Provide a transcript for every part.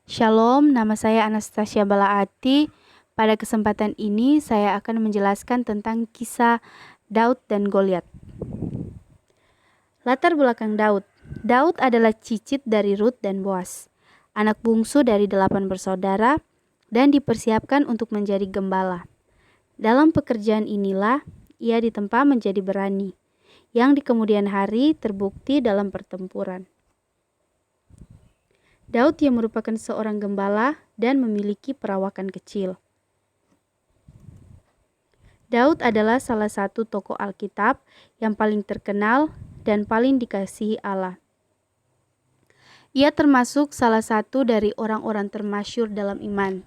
Shalom, nama saya Anastasia Balaati. Pada kesempatan ini saya akan menjelaskan tentang kisah Daud dan Goliat. Latar belakang Daud. Daud adalah cicit dari Rut dan Boas, anak bungsu dari 8 bersaudara, dan dipersiapkan untuk menjadi gembala. Dalam pekerjaan inilah ia ditempa menjadi berani, yang di kemudian hari terbukti dalam pertempuran. Daud yang merupakan seorang gembala dan memiliki perawakan kecil. Daud adalah salah satu tokoh Alkitab yang paling terkenal dan paling dikasihi Allah. Ia termasuk salah satu dari orang-orang termasyhur dalam iman.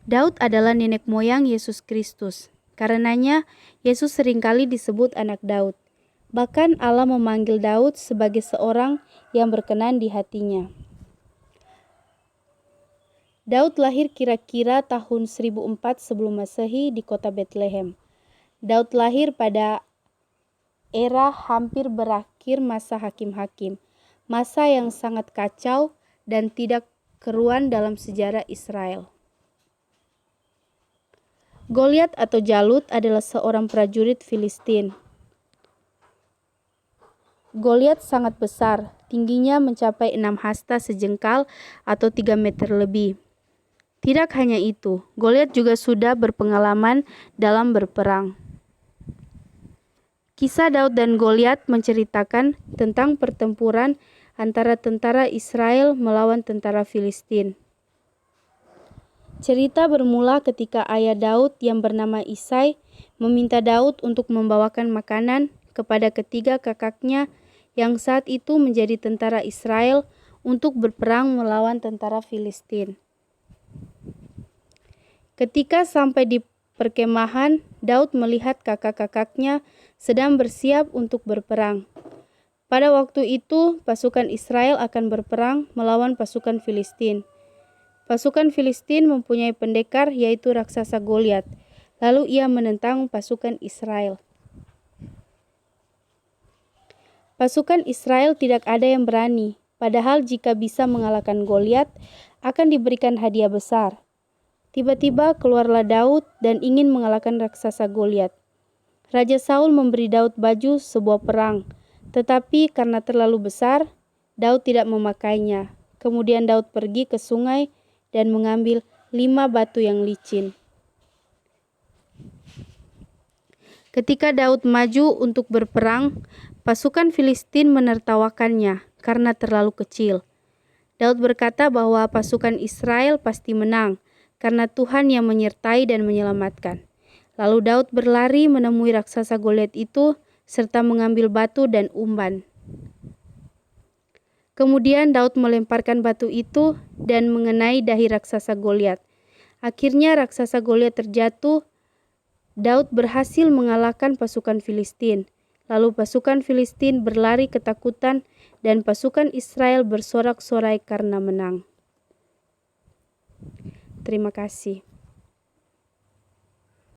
Daud adalah nenek moyang Yesus Kristus. Karenanya, Yesus seringkali disebut anak Daud. Bahkan Allah memanggil Daud sebagai seorang yang berkenan di hatinya. Daud lahir kira-kira tahun 1004 sebelum Masehi di kota Betlehem. Daud lahir pada era hampir berakhir masa hakim-hakim, masa yang sangat kacau dan tidak keruan dalam sejarah Israel. Goliat atau Jalut adalah seorang prajurit Filistin. Goliat sangat besar, tingginya mencapai 6 hasta sejengkal atau 3 meter lebih. Tidak hanya itu, Goliat juga sudah berpengalaman dalam berperang. Kisah Daud dan Goliat menceritakan tentang pertempuran antara tentara Israel melawan tentara Filistin. Cerita bermula ketika ayah Daud yang bernama Isai meminta Daud untuk membawakan makanan kepada ketiga kakaknya yang saat itu menjadi tentara Israel untuk berperang melawan tentara Filistin. Ketika sampai di perkemahan, Daud melihat kakak-kakaknya sedang bersiap untuk berperang. Pada waktu itu, pasukan Israel akan berperang melawan pasukan Filistin. Pasukan Filistin mempunyai pendekar yaitu raksasa Goliat. Lalu ia menentang pasukan Israel. Pasukan Israel tidak ada yang berani, padahal jika bisa mengalahkan Goliat, akan diberikan hadiah besar. Tiba-tiba keluarlah Daud dan ingin mengalahkan raksasa Goliat. Raja Saul memberi Daud baju sebuah perang, tetapi karena terlalu besar, Daud tidak memakainya. Kemudian Daud pergi ke sungai dan mengambil 5 batu yang licin. Ketika Daud maju untuk berperang, pasukan Filistin menertawakannya karena terlalu kecil. Daud berkata bahwa pasukan Israel pasti menang karena Tuhan yang menyertai dan menyelamatkan. Lalu Daud berlari menemui raksasa Goliat itu serta mengambil batu dan umban. Kemudian Daud melemparkan batu itu dan mengenai dahi raksasa Goliat. Akhirnya raksasa Goliat terjatuh. Daud berhasil mengalahkan pasukan Filistin. Lalu pasukan Filistin berlari ketakutan dan pasukan Israel bersorak-sorai karena menang. Terima kasih.